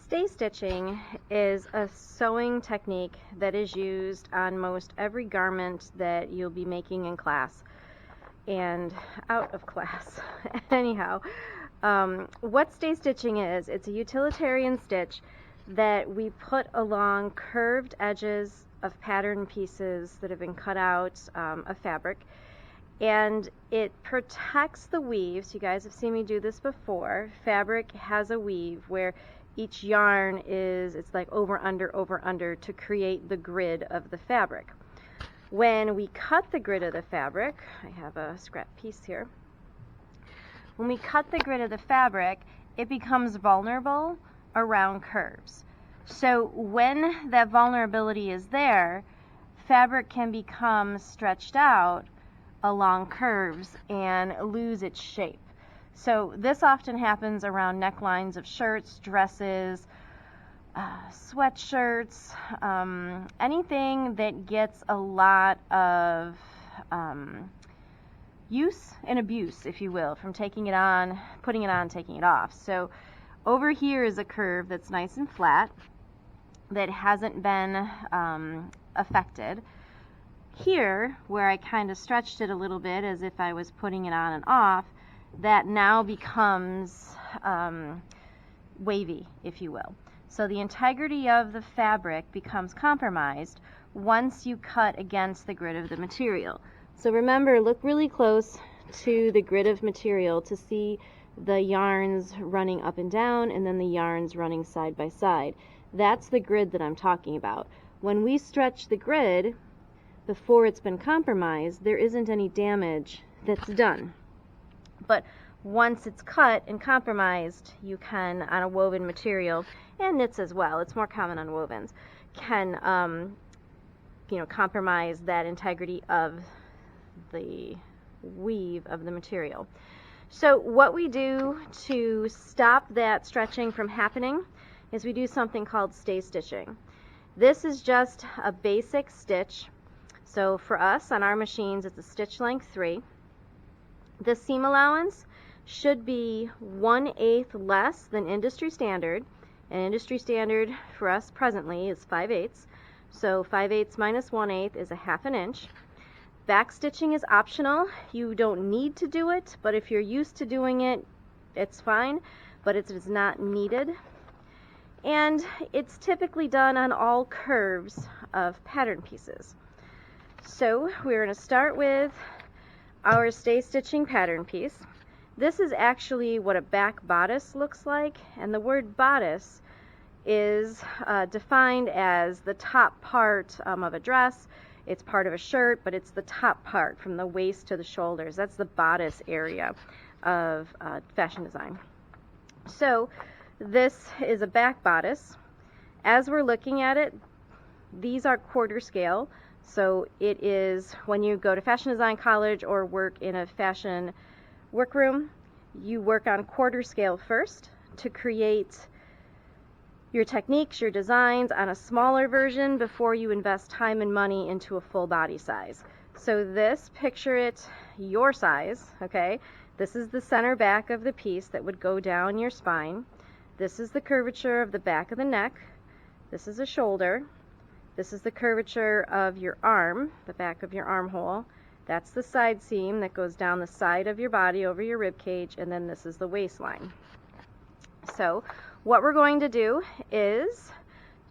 Stay stitching is a sewing technique that is used on most every garment that you'll be making in class and out of class. Anyhow, what stay stitching is, it's a utilitarian stitch that we put along curved edges of pattern pieces that have been cut out of fabric, and it protects the weaves. You guys have seen me do this before. Fabric has a weave where each yarn it's like over under to create the grid of the fabric. When we cut the grid of the fabric, I have a scrap piece here. When we cut the grid of the fabric, it becomes vulnerable around curves. So when that vulnerability is there, fabric can become stretched out along curves and lose its shape. So this often happens around necklines of shirts, dresses, sweatshirts, anything that gets a lot of use and abuse, if you will, from taking it on, putting it on, taking it off. So over here is a curve that's nice and flat, that hasn't been affected. Here, where I kind of stretched it a little bit as if I was putting it on and off, that now becomes wavy, if you will. So the integrity of the fabric becomes compromised once you cut against the grid of the material. So remember, look really close to the grid of material to see the yarns running up and down and then the yarns running side by side. That's the grid that I'm talking about. When we stretch the grid before it's been compromised, there isn't any damage that's done. But once it's cut and compromised, you can, on a woven material, and knits as well, it's more common on wovens, can compromise that integrity of the weave of the material. So what we do to stop that stretching from happening is we do something called stay stitching. This is just a basic stitch. So for us on our machines, it's a stitch length 3. The seam allowance should be 1/8 less than industry standard, and industry standard for us presently is 5/8. So 5/8 minus 1/8 is a 1/2 inch. Back stitching is optional. You don't need to do it, but if you're used to doing it, it's fine, but it is not needed. And it's typically done on all curves of pattern pieces. So we're going to start with our stay stitching pattern piece. This is actually what a back bodice looks like, and the word bodice is defined as the top part of a dress. It's part of a shirt, but it's the top part from the waist to the shoulders. That's the bodice area of fashion design. So this is a back bodice. As we're looking at it, these are quarter scale. So it is, when you go to fashion design college or work in a fashion workroom, you work on quarter scale first to create your techniques, your designs on a smaller version before you invest time and money into a full body size. So this, picture it your size, okay? This is the center back of the piece that would go down your spine. This is the curvature of the back of the neck. This is a shoulder. This is the curvature of your arm, the back of your armhole. That's the side seam that goes down the side of your body over your rib cage, and then this is the waistline. So what we're going to do is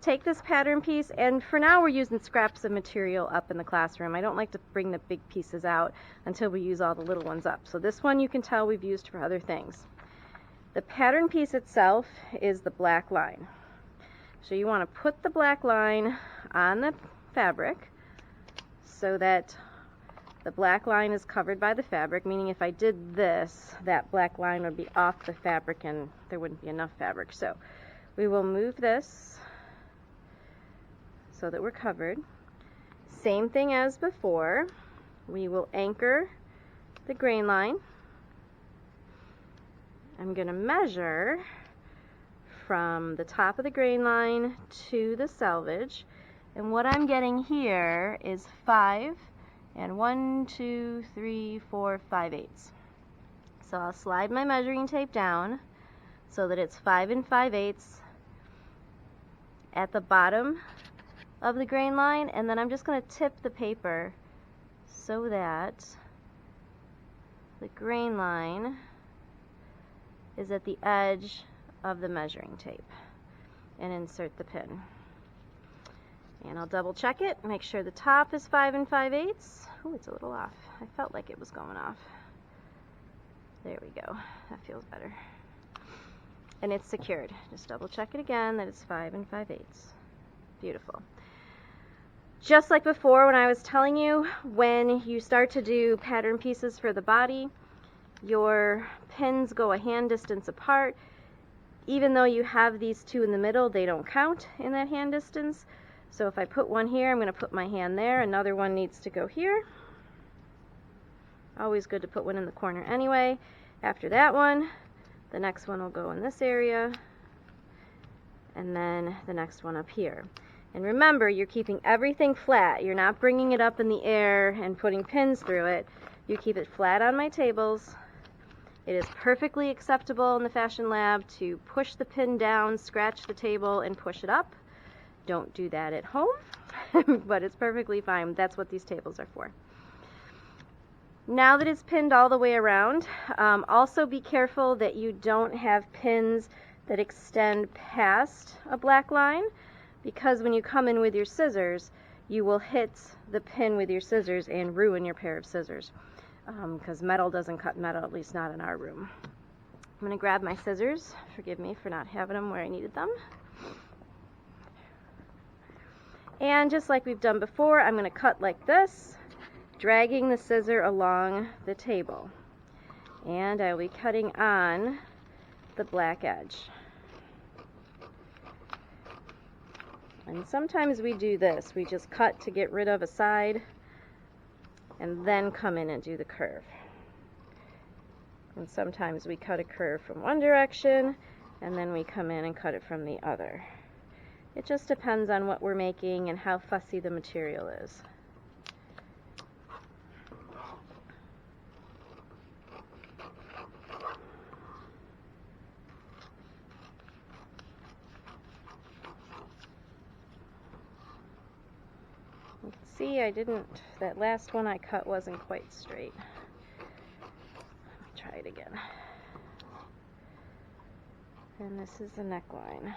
take this pattern piece, and for now we're using scraps of material up in the classroom. I don't like to bring the big pieces out until we use all the little ones up. So this one you can tell we've used for other things. The pattern piece itself is the black line. So you want to put the black line on the fabric so that the black line is covered by the fabric, meaning if I did this, that black line would be off the fabric and there wouldn't be enough fabric. So we will move this so that we're covered. Same thing as before. We will anchor the grain line. I'm going to measure from the top of the grain line to the selvage, and what I'm getting here is 5 and 1, 2, 3, 4, 5/8. So I'll slide my measuring tape down so that it's 5 5/8, at the bottom of the grain line, and then I'm just going to tip the paper so that the grain line is at the edge of the measuring tape, and insert the pin. And I'll double check it, make sure the top is 5 5/8. Oh, it's a little off. I felt like it was going off. There we go. That feels better. And it's secured. Just double check it again that it's 5 5/8. Beautiful. Just like before when I was telling you, when you start to do pattern pieces for the body, your pins go a hand distance apart. Even though you have these two in the middle, they don't count in that hand distance. So if I put one here, I'm going to put my hand there. Another one needs to go here. Always good to put one in the corner anyway. After that one, the next one will go in this area, and then the next one up here. And remember, you're keeping everything flat. You're not bringing it up in the air and putting pins through it. You keep it flat on my tables. It is perfectly acceptable in the Fashion Lab to push the pin down, scratch the table, and push it up. Don't do that at home, but it's perfectly fine. That's what these tables are for. Now that it's pinned all the way around, also be careful that you don't have pins that extend past a black line, because when you come in with your scissors, you will hit the pin with your scissors and ruin your pair of scissors, because metal doesn't cut metal, at least not in our room. I'm going to grab my scissors. Forgive me for not having them where I needed them. And just like we've done before, I'm going to cut like this, dragging the scissor along the table. And I'll be cutting on the black edge. And sometimes we do this. We just cut to get rid of a side and then come in and do the curve. And sometimes we cut a curve from one direction and then we come in and cut it from the other. It just depends on what we're making and how fussy the material is. You can see that last one I cut wasn't quite straight. Let me try it again. And this is the neckline.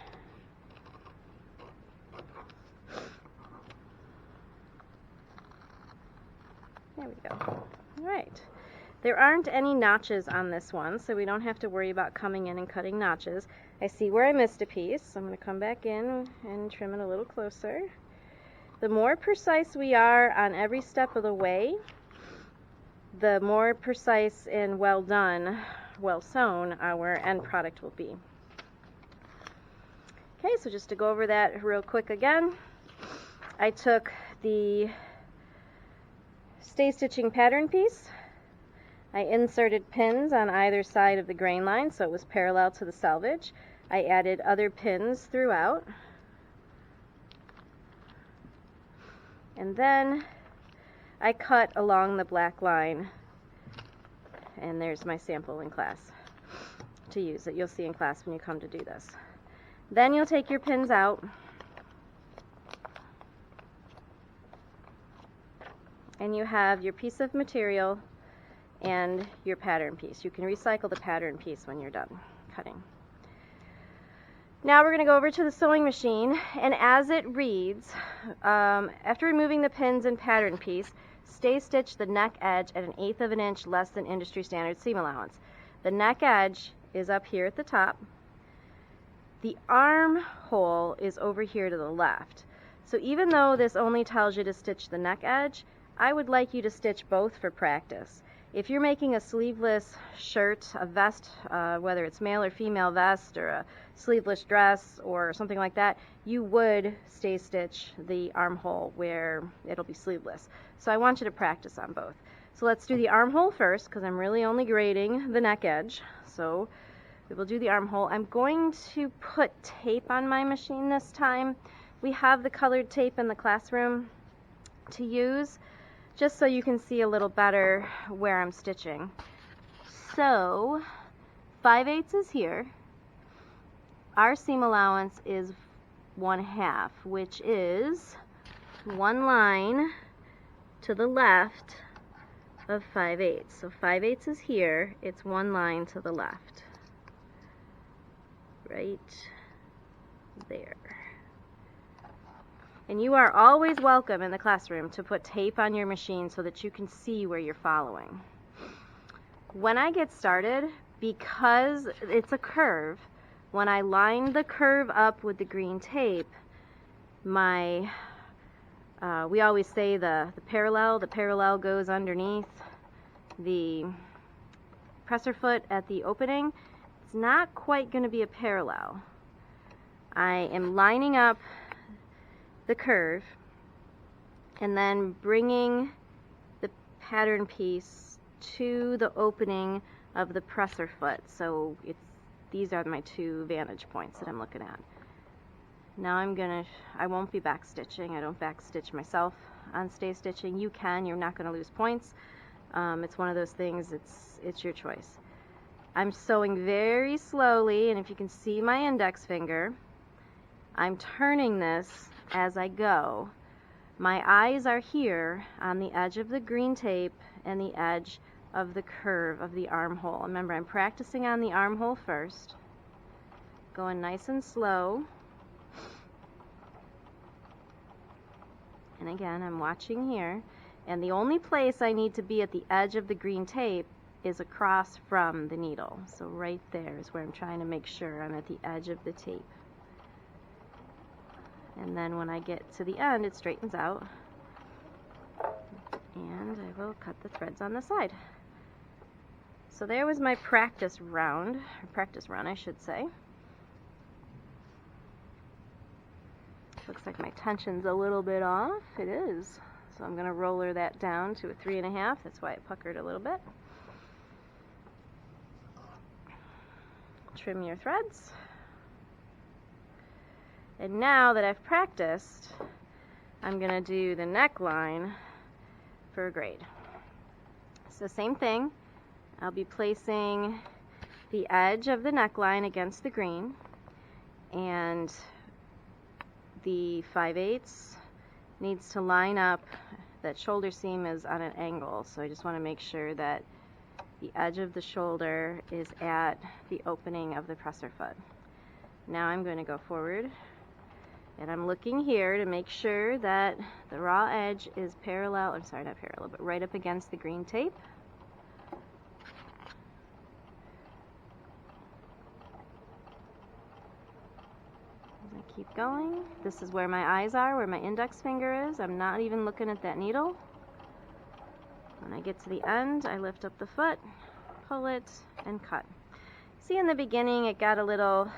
There we go. All right. There aren't any notches on this one, so we don't have to worry about coming in and cutting notches. I see where I missed a piece, so I'm going to come back in and trim it a little closer. The more precise we are on every step of the way, the more precise and well done, well sewn our end product will be. Okay, so just to go over that real quick again, I took the Staystitching pattern piece. I inserted pins on either side of the grain line so it was parallel to the selvage. I added other pins throughout. And then I cut along the black line, and there's my sample in class to use that you'll see in class when you come to do this. Then you'll take your pins out and you have your piece of material and your pattern piece. You can recycle the pattern piece when you're done cutting. Now we're going to go over to the sewing machine, and as it reads, after removing the pins and pattern piece, stay stitch the neck edge at 1/8 of an inch less than industry standard seam allowance. The neck edge is up here at the top. The armhole is over here to the left. So even though this only tells you to stitch the neck edge, I would like you to stitch both for practice. If you're making a sleeveless shirt, a vest, whether it's male or female vest, or a sleeveless dress or something like that, you would stay stitch the armhole where it'll be sleeveless. So I want you to practice on both. So let's do the armhole first, because I'm really only grading the neck edge. So we will do the armhole. I'm going to put tape on my machine this time. We have the colored tape in the classroom to use, just so you can see a little better where I'm stitching. So 5/8 is here. Our seam allowance is 1/2, which is one line to the left of 5/8. So 5/8 is here, it's one line to the left. Right there. And you are always welcome in the classroom to put tape on your machine so that you can see where you're following. When I get started, because it's a curve, when I line the curve up with the green tape, we always say the parallel goes underneath the presser foot at the opening. It's not quite going to be a parallel. I am lining up the curve and then bringing the pattern piece to the opening of the presser foot. So these are my two vantage points that I'm looking at. Now I won't be back stitching. I don't back stitch myself on stay stitching. You can, you're not going to lose points. It's one of those things, it's your choice. I'm sewing very slowly, and if you can see my index finger, I'm turning this as I go. My eyes are here on the edge of the green tape and the edge of the curve of the armhole. Remember, I'm practicing on the armhole first, going nice and slow. And again, I'm watching here, and the only place I need to be at the edge of the green tape is across from the needle. So right there is where I'm trying to make sure I'm at the edge of the tape. And then when I get to the end, it straightens out, and I will cut the threads on the side. So there was my practice round, or practice run I should say. Looks like my tension's a little bit off. It is. So I'm going to roller that down to a 3.5. That's why it puckered a little bit. Trim your threads. And now that I've practiced, I'm going to do the neckline for a grade. So same thing. I'll be placing the edge of the neckline against the green, and the 5/8 needs to line up. That shoulder seam is on an angle, so I just want to make sure that the edge of the shoulder is at the opening of the presser foot. Now I'm going to go forward, and I'm looking here to make sure that the raw edge is parallel, I'm sorry, not parallel, but right up against the green tape. Keep going. This is where my eyes are, where my index finger is. I'm not even looking at that needle. When I get to the end, I lift up the foot, pull it, and cut. See, in the beginning, it got a little,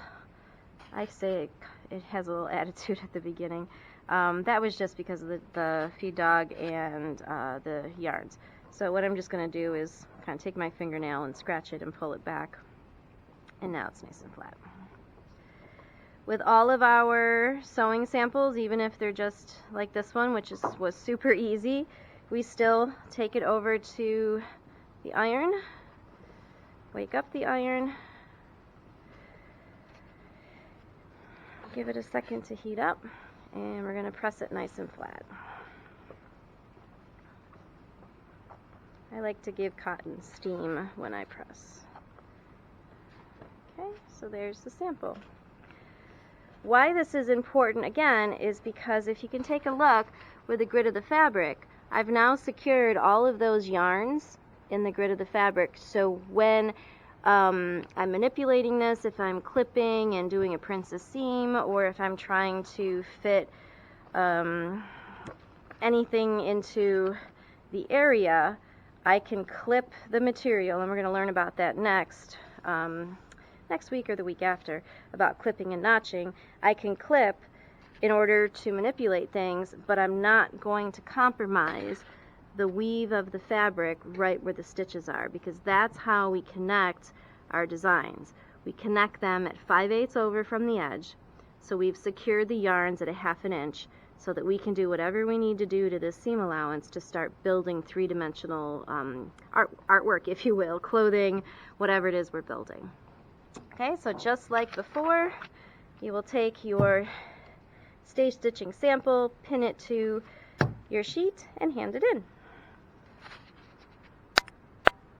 I say it has a little attitude at the beginning. That was just because of the feed dog and the yarns. So what I'm just going to do is kind of take my fingernail and scratch it and pull it back. And now it's nice and flat. With all of our sewing samples, even if they're just like this one, which was super easy, we still take it over to the iron, wake up the iron, give it a second to heat up, and we're going to press it nice and flat. I like to give cotton steam when I press. Okay, so there's the sample. Why this is important, again, is because if you can take a look with the grid of the fabric, I've now secured all of those yarns in the grid of the fabric, so when I'm manipulating this, if I'm clipping and doing a princess seam, or if I'm trying to fit anything into the area, I can clip the material, and we're going to learn about that next week or the week after, about clipping and notching. I can clip in order to manipulate things, but I'm not going to compromise the weave of the fabric right where the stitches are, because that's how we connect our designs. We connect them at 5/8 over from the edge, so we've secured the yarns at a 1/2 inch so that we can do whatever we need to do to this seam allowance to start building three-dimensional artwork, if you will, clothing, whatever it is we're building. Okay, so just like before, you will take your Staystitching sample, pin it to your sheet, and hand it in.